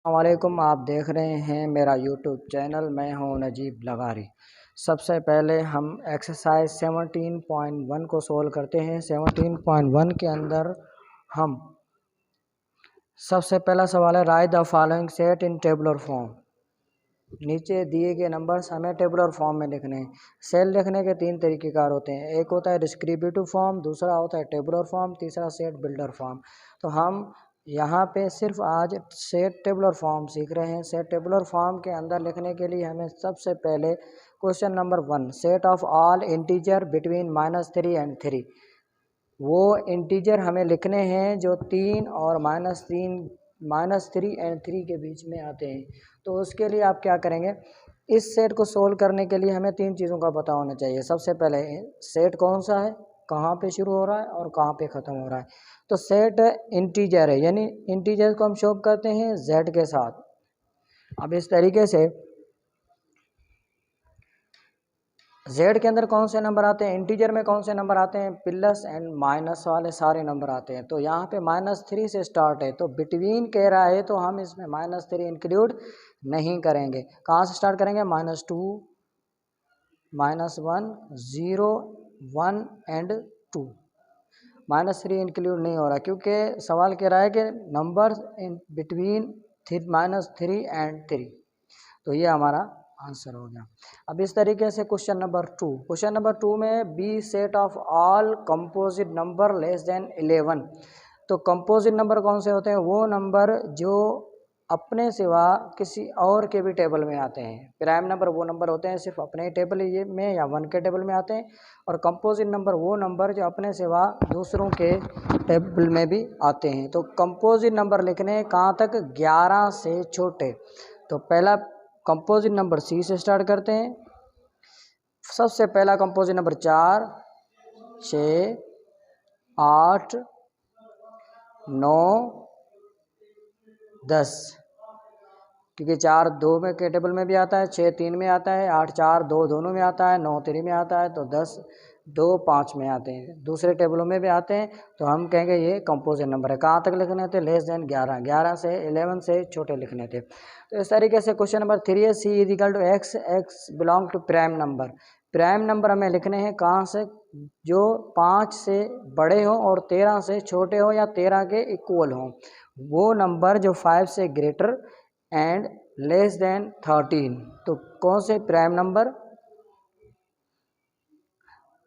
वालेकुम। आप देख रहे हैं मेरा यूट्यूब चैनल। मैं हूं नजीब लगारी। सबसे पहले हम एक्सरसाइज 17.1 को सोल्व करते हैं। 17.1 के अंदर हम सबसे पहला सवाल है right the following set in tabular form. नीचे दिए गए नंबर्स हमें टेबुलर फॉर्म में लिखने हैं। सेल लिखने के तीन तरीक़ेकार होते हैं। एक होता है डिस्क्रिप्टिव फॉर्म, दूसरा होता है टेबुलर फॉर्म, तीसरा सेट बिल्डर फॉर्म। तो हम यहाँ पे सिर्फ आज सेट टेबुलर फॉर्म सीख रहे हैं। सेट टेबुलर फॉर्म के अंदर लिखने के लिए हमें सबसे पहले question number 1, set of all integer between -3 and 3। वो इंटीजर हमें लिखने हैं जो 3 और -3 एंड 3 के बीच में आते हैं। तो उसके लिए आप क्या करेंगे, इस सेट को सोल्व करने के लिए हमें तीन चीज़ों का पता होना चाहिए। सबसे पहले सेट कौन सा है, कहाँ पे शुरू हो रहा है और कहाँ पे ख़त्म हो रहा है। तो सेट इंटीजर है, यानी इंटीजर को हम शो करते हैं z के साथ। अब इस तरीके से z के अंदर कौन से नंबर आते हैं, इंटीजर में कौन से नंबर आते हैं, प्लस एंड माइनस वाले सारे नंबर आते हैं। तो यहाँ पे -3 से स्टार्ट है, तो बिटवीन कह रहा है तो हम इसमें -3 इंक्लूड नहीं करेंगे। कहाँ से स्टार्ट करेंगे, -2, -1, 0, 1 एंड 2। -3 इंक्लूड नहीं हो रहा क्योंकि सवाल कह रहा है कि नंबर इन बिटवीन -3 एंड 3। तो ये हमारा आंसर हो गया। अब इस तरीके से क्वेश्चन नंबर 2 में B set of all composite number less than 11। तो कंपोजिट नंबर कौन से होते हैं, वो नंबर जो अपने सिवा किसी और के भी टेबल में आते हैं। प्राइम नंबर वो नंबर होते हैं सिर्फ अपने टेबल ये में या 1 के टेबल में आते हैं, और कंपोजिट नंबर वो नंबर जो अपने सिवा दूसरों के टेबल में भी आते हैं। तो कंपोजिट नंबर लिखने कहाँ तक, 11 से छोटे। तो पहला कंपोजिट नंबर सी से स्टार्ट करते हैं। सबसे पहला कंपोजिट नंबर 4, 6, 8, 9, 10, क्योंकि 4 2 में के टेबल में भी आता है, 6 3 में आता है, 8 4 2 दोनों में आता है, 9 3 में आता है, तो 10 2 5 में आते हैं, दूसरे टेबलों में भी आते हैं। तो हम कहेंगे ये कंपोजिट नंबर है। कहाँ तक लिखने थे, लेस देन 11, 11 से 11 से छोटे लिखने थे। तो इस तरीके से क्वेश्चन नंबर 3 है C is equal to X, X belong to prime number. Prime number हमें लिखने हैं कहाँ से, जो 5 से बड़े हों और 13 से छोटे हों या 13 के इक्वल हों। वो नंबर जो 5 से ग्रेटर एंड लेस देन 13। तो कौन से प्राइम नंबर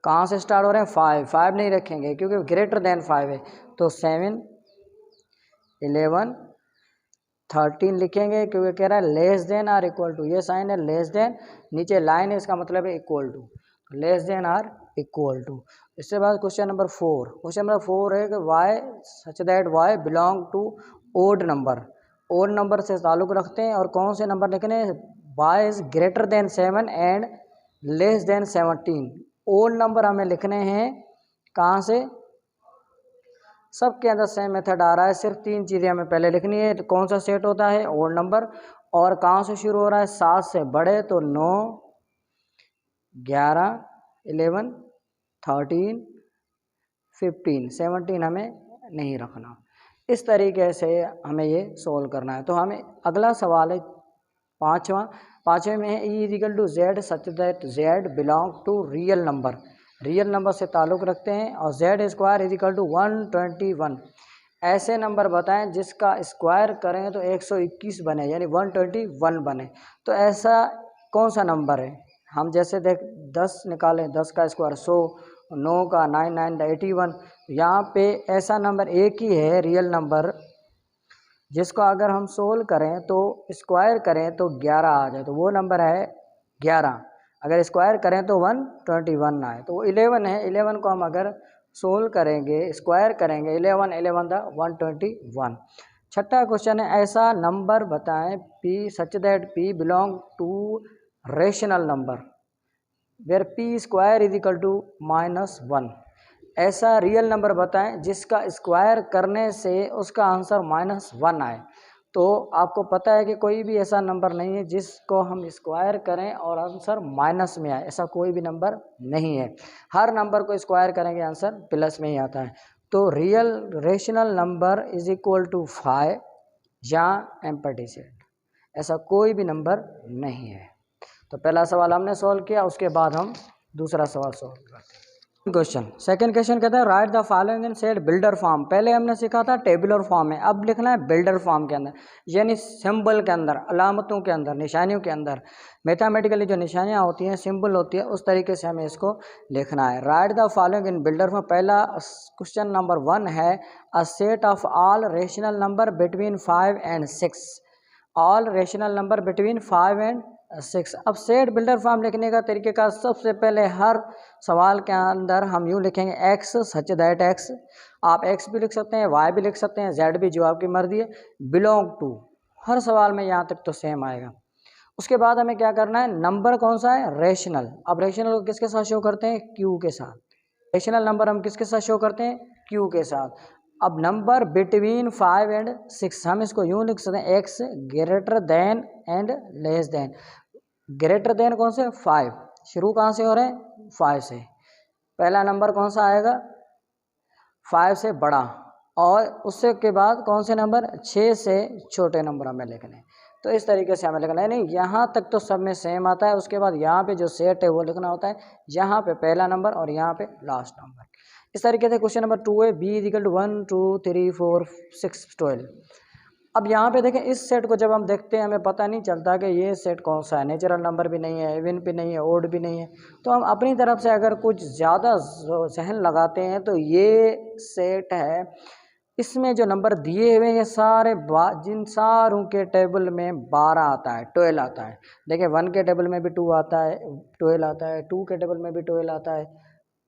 कहाँ से स्टार्ट हो रहे हैं, 5 नहीं रखेंगे क्योंकि ग्रेटर देन 5 है। तो 7, 11, 13 लिखेंगे क्योंकि कह रहा है less than or equal to, ये साइन है लेस देन, नीचे लाइन है, इसका मतलब है equal to, less than or equal to. इसके बाद क्वेश्चन नंबर 4 है कि Y such that Y belong to odd number. Odd number से ताल्लुक़ रखते हैं, और कौन से नंबर लिखने हैं, Y is greater than 7 and less than 17। Odd number हमें लिखने हैं कहाँ से, सबके अंदर सेम मेथड आ रहा है, सिर्फ 3 चीज़ें हमें पहले लिखनी है। कौन सा सेट होता है, ओड नंबर, और कहाँ से शुरू हो रहा है, 7 से बड़े, तो 9, 11, 11, 13, 15, 17 हमें नहीं रखना। इस तरीके से हमें ये सोल्व करना है। तो हमें अगला सवाल है पाँचवें में है E equal to Z such that Z belong to real number. Real number से ताल्लुक़ रखते हैं, और Z square is equal to 121। ऐसे नंबर बताएं जिसका स्क्वायर करें तो 121 बने, यानी 121 बने। तो ऐसा कौन सा नंबर है, हम जैसे देख 10 निकालें, 10 का स्क्वायर 100, 9 का 9 9 81। यहाँ पे ऐसा नंबर एक ही है रियल नंबर जिसको अगर हम सोल्व करें तो स्क्वायर करें तो 11 आ जाए, तो वो नंबर है 11। अगर स्क्वायर करें तो 121 आए, तो वो 11 है। 11 को हम अगर सोल्व करेंगे, स्क्वायर करेंगे, 11 11 द 121। छठा क्वेश्चन है ऐसा नंबर बताएं p such that p belong to rational number where p square is equal to -1। ऐसा रियल नंबर बताएं जिसका स्क्वायर करने से उसका आंसर -1 आए। तो आपको पता है कि कोई भी ऐसा नंबर नहीं है जिसको हम स्क्वायर करें और आंसर माइनस में आए, ऐसा कोई भी नंबर नहीं है। हर नंबर को स्क्वायर करेंगे आंसर प्लस में ही आता है। तो real rational number is equal to 5, या एम्प्टी सेट, ऐसा कोई भी नंबर नहीं है। तो पहला सवाल हमने सॉल्व किया, उसके बाद हम दूसरा सवाल सॉल्व करते हैं। क्वेश्चन, सेकंड क्वेश्चन कहता है right the following in set builder form. पहले हमने सीखा था टेबुलर फॉर्म में, अब लिखना है बिल्डर फॉर्म के अंदर, यानी सिंबल के अंदर, अलामतों के अंदर, निशानियों के अंदर। मैथमेटिकली जो निशानियाँ होती हैं, सिंबल होती है, उस तरीके से हमें इसको लिखना है। Right the following in builder form. पहला क्वेश्चन नंबर 1 है a set of all rational number between 5 and 6। All rational number between 5 and 6। अब सेट बिल्डर फॉर्म लिखने का तरीके का, सबसे पहले हर सवाल के अंदर हम यूँ लिखेंगे एक्स सच दैट एक्स। आप एक्स भी लिख सकते हैं, वाई भी लिख सकते हैं, जेड भी, जो आपकी मर्जी है। बिलोंग टू, हर सवाल में यहाँ तक तो सेम आएगा। उसके बाद हमें क्या करना है, नंबर कौन सा है, रेशनल। अब रेशनल को किसके साथ शो करते हैं, क्यू के साथ। रेशनल नंबर हम किसके साथ शो करते हैं, क्यू के साथ। अब नंबर बिटवीन 5 and 6, हम इसको यूँ लिख सकते हैं x greater than and less than. Greater then कौन से, 5, शुरू कहाँ से हो रहे हैं, 5 से। पहला नंबर कौन सा आएगा, 5 से बड़ा, और उससे के बाद कौन से नंबर, 6 से छोटे नंबर हमें लिखने। तो इस तरीके से हमें लिखना है, नहीं यहाँ तक तो सब में सेम आता है। उसके बाद यहाँ पे जो सेट है वो लिखना होता है, यहाँ पे पहला नंबर और यहाँ पे लास्ट नंबर। इस तरीके से क्वेश्चन नंबर 2 है b = 1 2 3 4 6 12। अब यहाँ पे देखें, इस सेट को जब हम देखते हैं हमें पता नहीं चलता कि ये सेट कौन सा है। नेचुरल नंबर भी नहीं है, इवन भी नहीं है, ओड भी नहीं है। तो हम अपनी तरफ से अगर कुछ ज़्यादा जहन लगाते हैं तो ये सेट है। इसमें जो नंबर दिए हुए हैं सारे, जिन सारों के टेबल में 12 आता है, 12 आता है। देखिए 1 के टेबल में भी 2 आता है, 12 आता है, 2 के टेबल में भी 12 आता है,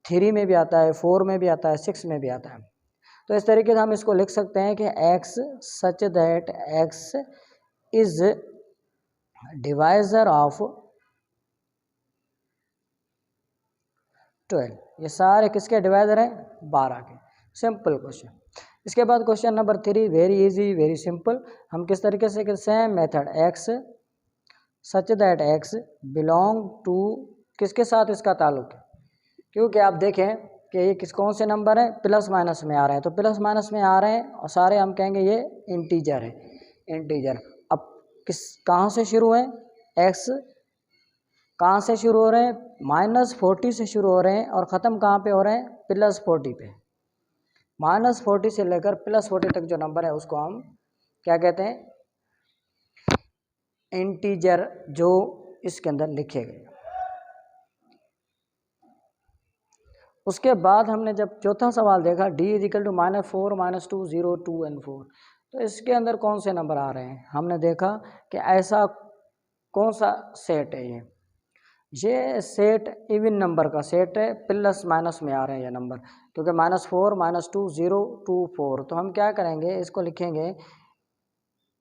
3 में भी आता है, 4 में भी आता है, 6 में भी आता है। तो इस तरीके से हम इसको लिख सकते हैं कि x such that x is divisor of 12। ये सारे किसके डिवाइजर हैं, 12 के। Simple question. इसके बाद question number 3, very easy, very simple. हम किस तरीके से, same method, x such that x belong to, किसके साथ इसका ताल्लुक है, क्योंकि आप देखें कि ये कौन से नंबर हैं, प्लस माइनस में आ रहे हैं। तो प्लस माइनस में आ रहे हैं और सारे हम कहेंगे ये इंटीजर है, इंटीजर। अब कहाँ से शुरू है, x कहाँ से शुरू हो रहे हैं, -40 से शुरू हो रहे हैं, और ख़त्म कहाँ पे हो रहे हैं, +40 पे। -40 से लेकर +40 तक जो नंबर है उसको हम क्या कहते हैं, इंटीजर, जो इसके अंदर लिखे गए। उसके बाद हमने जब चौथा सवाल देखा, d = -4 -2 0 2 and 4, तो इसके अंदर कौन से नंबर आ रहे हैं। हमने देखा कि ऐसा कौन सा सेट है, ये सेट इवन नंबर का सेट है, प्लस माइनस में आ रहे हैं ये नंबर, क्योंकि -4 -2 0 2 4। तो हम क्या करेंगे, इसको लिखेंगे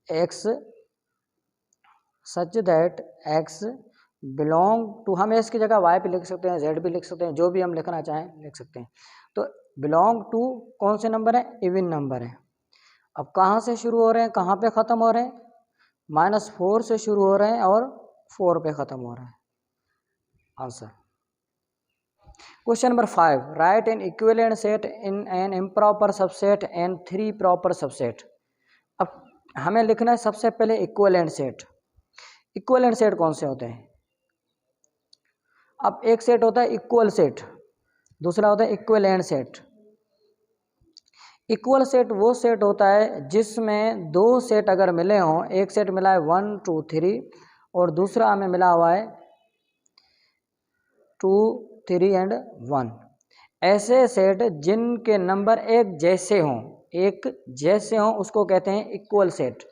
x such that x belong to, हम एस की जगह वाई भी लिख सकते हैं, जेड भी लिख सकते हैं, जो भी हम लिखना चाहें लिख सकते हैं। तो बिलोंग टू कौन से नंबर है, इवन नंबर है। अब कहाँ से शुरू हो रहे हैं, कहाँ पे ख़त्म हो रहे हैं, -4 से शुरू हो रहे हैं और 4 पे ख़त्म हो रहे हैं। Answer. Question number 5, right N equivalent set in an improper subset and 3 proper subset. अब हमें लिखना है सबसे पहले इक्विवेलेंट सेट। इक्विवेलेंट सेट कौन से होते हैं, अब एक सेट होता है इक्वल सेट, दूसरा होता है इक्विवेलेंट सेट। इक्वल सेट वो सेट होता है जिसमें दो सेट अगर मिले हों, एक सेट मिला है 1 2 3 और दूसरा हमें मिला हुआ है 2 3 and 1। ऐसे सेट जिनके नंबर एक जैसे हों उसको कहते हैं इक्वल सेट।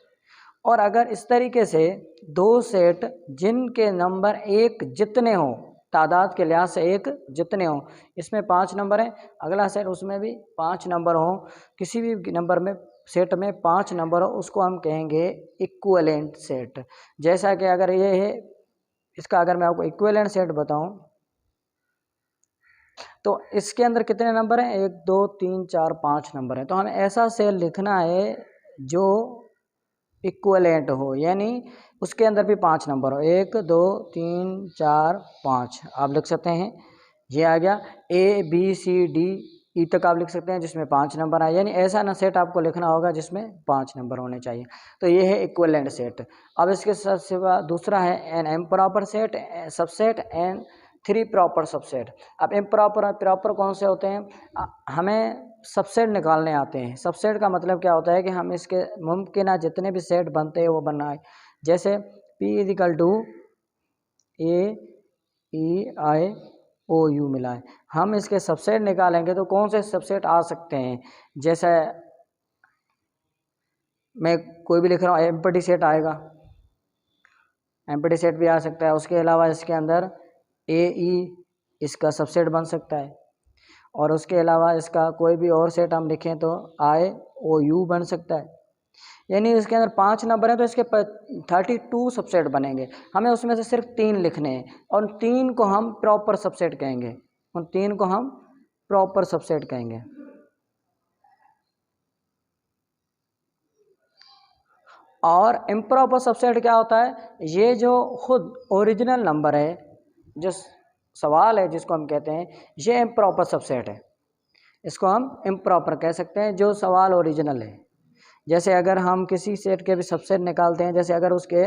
और अगर इस तरीके से दो सेट जिनके नंबर एक जितने हों, तादाद के लिहाज से एक जितने हों, इसमें 5 नंबर हैं, अगला सेट उसमें भी 5 नंबर हों, किसी भी नंबर में सेट में 5 नंबर हो, उसको हम कहेंगे इक्विवेलेंट सेट। जैसा कि अगर ये है, इसका अगर मैं आपको इक्विवेलेंट सेट बताऊं तो इसके अंदर कितने नंबर हैं, 1 2 3 4 5 नंबर हैं। तो हमें ऐसा सेल लिखना है जो इक्विवेलेंट हो, यानी उसके अंदर भी 5 नंबर हो, 1 2 3 4 5 आप लिख सकते हैं। ये आ गया A B C D ई तक आप लिख सकते हैं जिसमें 5 नंबर आए, यानी ऐसा ना सेट आपको लिखना होगा जिसमें 5 नंबर होने चाहिए। तो ये है इक्विवेलेंट सेट। अब इसके सिवा दूसरा है an improper set, subset and 3 proper subset. अब इम्प्रॉपर और प्रॉपर कौन से होते हैं? हमें सबसेट निकालने आते हैं। सबसेट का मतलब क्या होता है कि हम इसके मुमकिन जितने भी सेट बनते हैं वो बनाए, जैसे P इजिकल टू AEIOU मिला है, हम इसके सबसेट निकालेंगे तो कौन से सबसेट आ सकते हैं? जैसे मैं कोई भी लिख रहा हूँ, एम्प्टी सेट आएगा, एम्प्टी सेट भी आ सकता है। उसके अलावा इसके अंदर AE इसका सबसेट बन सकता है, और उसके अलावा इसका कोई भी और सेट हम लिखें तो IOU बन सकता है। यानी इसके अंदर 5 नंबर हैं तो इसके 32 सबसेट बनेंगे। हमें उसमें से सिर्फ 3 लिखने हैं, और 3 को हम प्रॉपर सबसेट कहेंगे, उन 3 को हम प्रॉपर सबसेट कहेंगे। और इम्प्रॉपर सबसेट क्या होता है? ये जो खुद ओरिजिनल नंबर है, जो सवाल है जिसको हम कहते हैं, ये इम्प्रॉपर सबसेट है। इसको हम इम्प्रॉपर कह सकते हैं, जो सवाल ओरिजिनल है। जैसे अगर हम किसी सेट के भी सबसेट निकालते हैं, जैसे अगर उसके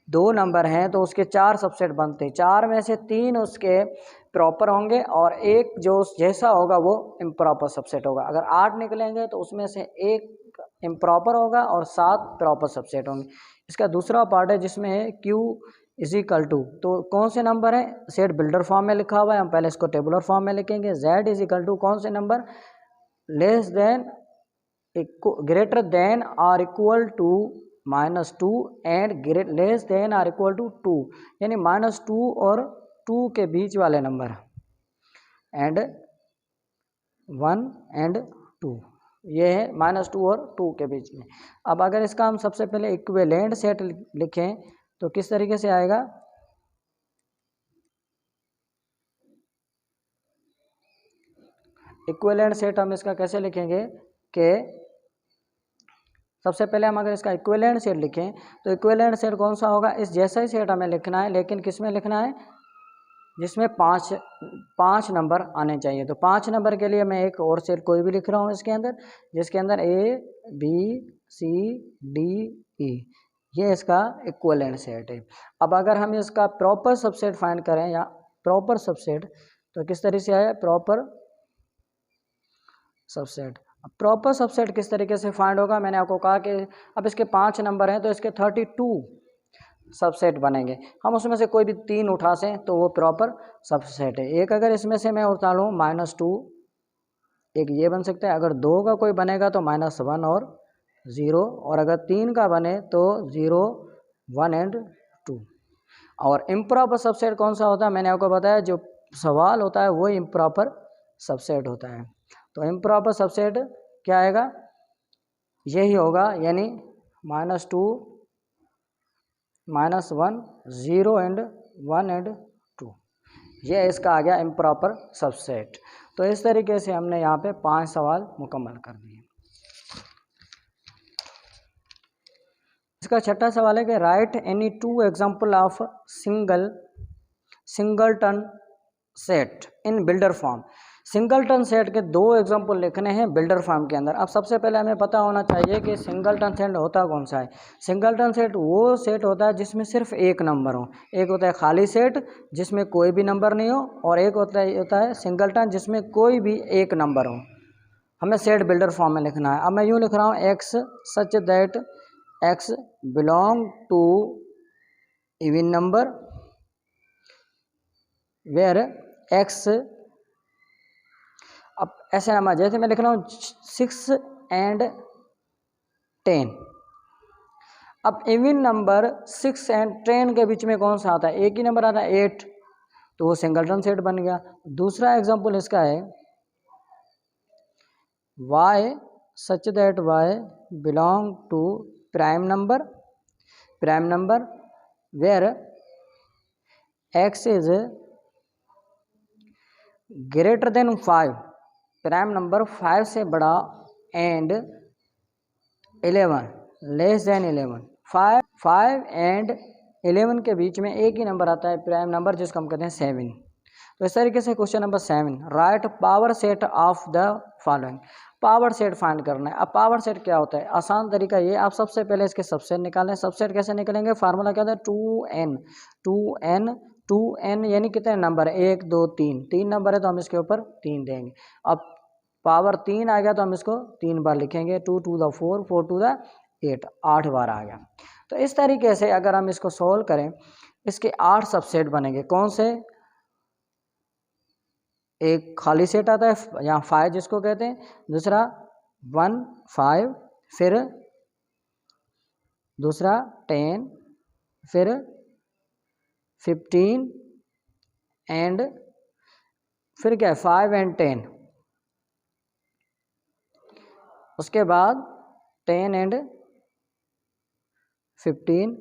2 नंबर हैं तो उसके 4 सबसेट बनते हैं, 4 में से 3 उसके प्रॉपर होंगे और एक जो जैसा होगा वो इम्प्रॉपर सबसेट होगा। अगर 8 निकलेंगे तो उसमें से एक इम्प्रॉपर होगा और 7 प्रॉपर सबसेट होंगे। इसका दूसरा पार्ट है जिसमें है Q इज इक्वल टू, तो कौन से नंबर है? सेट बिल्डर फॉर्म में लिखा हुआ है, हम पहले इसको टेबुलर फॉर्म में लिखेंगे। Z इज इक्वल टू कौन से number? Less than greater than or equal to -2 and less than or equal to 2, यानी -2 और 2 के बीच वाले नंबर, एंड 1 एंड 2, ये है -2 और 2 के बीच में। अब अगर इसका हम सबसे पहले इक्विवेलेंट सेट लिखें तो किस तरीके से आएगा? इक्विवेलेंट सेट हम इसका कैसे लिखेंगे कि सबसे पहले हम अगर इसका इक्विवेलेंट सेट लिखें तो इक्विवेलेंट सेट कौन सा होगा? इस जैसा ही सेट हमें लिखना है, लेकिन किस में लिखना है? जिसमें 5 नंबर आने चाहिए। तो 5 नंबर के लिए मैं एक और सेट कोई भी लिख रहा हूँ इसके अंदर, जिसके अंदर A B C D E, ये इसका इक्विवेलेंट सेट है। अब अगर हम इसका प्रॉपर सबसेट फाइंड करें या प्रॉपर सबसेट, तो किस तरह से आया प्रॉपर सबसेट? प्रॉपर सबसेट किस तरीके से फाइंड होगा? मैंने आपको कहा कि अब इसके 5 नंबर हैं तो इसके 32 सबसेट बनेंगे। हम उसमें से कोई भी 3 उठा सें तो वो प्रॉपर सबसेट है। एक अगर इसमें से मैं उठा लूँ -2, एक ये बन सकता है। अगर 2 का कोई बनेगा तो -1 और 0, और अगर 3 का बने तो 0 1 एंड 2। और इम्प्रॉपर सबसेट कौन सा होता है? मैंने आपको बताया जो सवाल होता है वो इम्प्रॉपर सबसेट होता है। तो इम्प्रॉपर सबसेट क्या आएगा? यही होगा, यानी -2 -1 0 एंड 1 एंड 2, ये इसका आ गया इम्प्रॉपर सबसेट। तो इस तरीके से हमने यहाँ पे 5 सवाल मुकम्मल कर दिए। इसका छठा सवाल है कि right any 2 example of singleton set in builder form. Singleton set के 2 एग्जाम्पल लिखने हैं बिल्डर फॉर्म के अंदर। अब सबसे पहले हमें पता होना चाहिए कि सिंगलटन सेट होता कौन सा है। सिंगलटन सेट वो सेट होता है जिसमें सिर्फ एक नंबर हो। एक होता है खाली सेट जिसमें कोई भी नंबर नहीं हो, और एक होता है सिंगलटन जिसमें कोई भी एक नंबर हो। हमें सेट बिल्डर फॉर्म में लिखना है। अब मैं यूँ लिख रहा हूँ x such that x belong to even number where x, अब ऐसे नंबर जैसे मैं लिख रहा हूँ 6 एंड 10। अब इवन नंबर 6 एंड 10 के बीच में कौन सा आता है? एक ही नंबर आता है 8, तो वो सिंगलटन सेट बन गया। दूसरा एग्जांपल इसका है y such that y belong to prime number where x is greater than 5, prime number 5 से बड़ा, एंड 11 लेस देन 11। 5 एंड 11 के बीच में एक ही नंबर आता है प्राइम नंबर, जिसको हम कहते हैं 7। तो इस तरीके से question number 7, right power set of the following. Power set find करना है। अब पावर सेट क्या होता है, आसान तरीका ये, आप सबसे पहले इसके सबसेट निकालें। सबसेट कैसे निकलेंगे, फार्मूला क्या था, 2n यानी कितने नंबर है, 1 2 3, 3 नंबर है तो हम इसके ऊपर 3 देंगे। अब पावर 3 आ गया तो हम इसको 3 बार लिखेंगे, 2 टू द 4, 4 टू द 8, 8 बार आ गया। तो इस तरीके से अगर हम इसको सोल्व करें, इसके 8 सबसेट बनेंगे। कौन से, एक खाली सेट आता है यहाँ 5 जिसको कहते हैं, दूसरा 1 5, फिर दूसरा 10, फिर 15 एंड फिर क्या है 5 एंड 10, उसके बाद 10 एंड 15,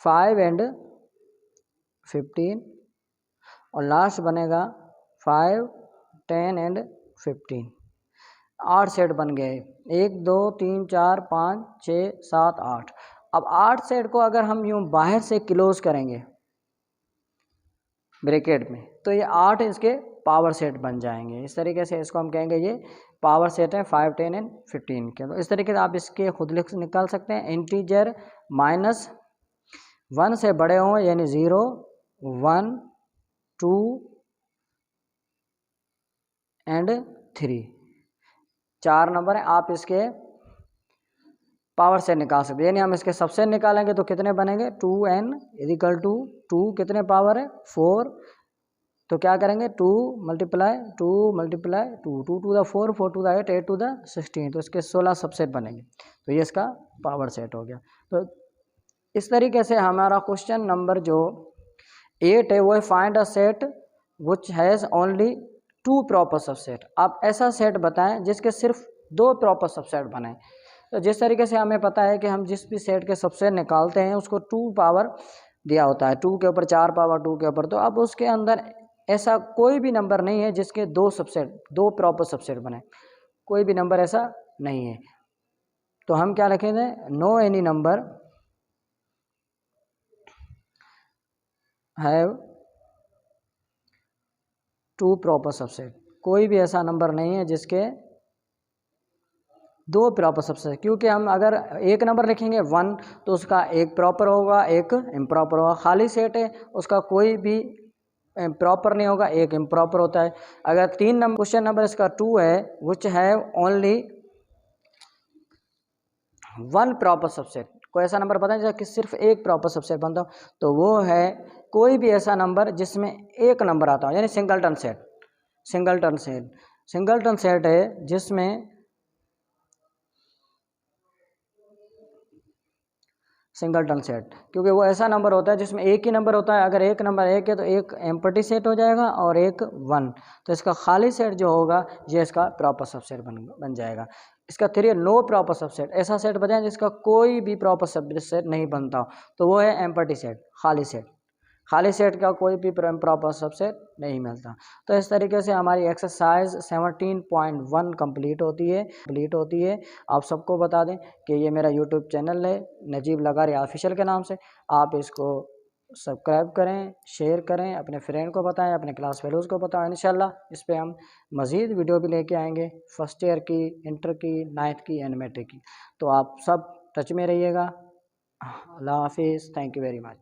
5 एंड 15 और लास्ट बनेगा 5 10 एंड 15। 8 सेट बन गए, 1 2 3 4 5 6 7 8। अब 8 सेट को अगर हम यूं बाहर से क्लोज करेंगे ब्रैकेट में, तो ये 8 इसके पावर सेट बन जाएंगे। इस तरीके से इसको हम कहेंगे ये पावर सेट है 5 10 एंड 15 के। तो इस तरीके से आप इसके खुद निकाल सकते हैं। इंटीजर -1 से बड़े हों यानी 0 1 2 एंड 3, 4 नंबर हैं, आप इसके पावर सेट निकाल सकते हैं। यानी हम इसके सबसे निकालेंगे तो कितने बनेंगे, 2n इजिकल टू 2 कितने पावर है 4, तो क्या करेंगे 2 multiply 2 multiply 2, 2 to the 4, 4 to the 8, 8 to the 16, तो इसके 16 सबसेट बनेंगे। तो ये इसका पावर सेट हो गया। तो इस तरीके से हमारा क्वेश्चन नंबर जो 8 है वो है find a set which has only 2 proper subset. आप ऐसा सेट बताएं जिसके सिर्फ 2 प्रॉपर सबसेट बनाएं। तो जिस तरीके से हमें पता है कि हम जिस भी सेट के सबसेट निकालते हैं उसको 2 पावर दिया होता है, 2 के ऊपर 4 पावर 2 के ऊपर, तो अब उसके अंदर ऐसा कोई भी नंबर नहीं है जिसके 2 सबसेट 2 प्रॉपर सबसेट बने, कोई भी नंबर ऐसा नहीं है। तो हम क्या लिखेंगे, no any number have 2 proper subset, कोई भी ऐसा नंबर नहीं है जिसके 2 प्रॉपर सबसेट। क्योंकि हम अगर एक नंबर लिखेंगे 1 तो उसका एक प्रॉपर होगा एक इम्प्रॉपर होगा, खाली सेट है उसका कोई भी प्रॉपर नहीं होगा, एक इम्प्रॉपर होता है। अगर 3 नंबर क्वेश्चन नंबर इसका 2 है which have only 1 proper subset, कोई ऐसा नंबर बताएं जिसका सिर्फ एक प्रॉपर सबसेट बनता हो, तो वो है कोई भी ऐसा नंबर जिसमें एक नंबर आता हो, यानी सिंगलटन सेट। सिंगलटन सेट है जिसमें सिंगलटन सेट, क्योंकि वो ऐसा नंबर होता है जिसमें एक ही नंबर होता है। अगर एक नंबर एक है तो एक एम्प्टी सेट हो जाएगा और एक 1, तो इसका खाली सेट जो होगा ये इसका प्रॉपर सबसेट बन जाएगा। इसका 3 नो प्रॉपर सबसेट, ऐसा सेट बताएं जिसका कोई भी प्रॉपर सबसेट नहीं बनता हो, तो वो है एम्प्टी सेट, खाली सेट। खाली सेट का कोई भी प्रॉपर सबसेट नहीं मिलता। तो इस तरीके से हमारी एक्सरसाइज 17.1 कंप्लीट होती है। आप सबको बता दें कि ये मेरा यूट्यूब चैनल है नजीब लगारी ऑफिशियल के नाम से, आप इसको सब्सक्राइब करें, शेयर करें, अपने फ्रेंड को बताएं, अपने क्लास फेलोज़ को बताएं। इंशाल्लाह इस पर हम मज़ीद वीडियो भी लेके आएंगे, फर्स्ट ईयर की, इंटर की, 9th की एंड मैट्रिक की। तो आप सब टच में रहिएगा। अल्लाह हाफिज़, थैंक यू वेरी मच।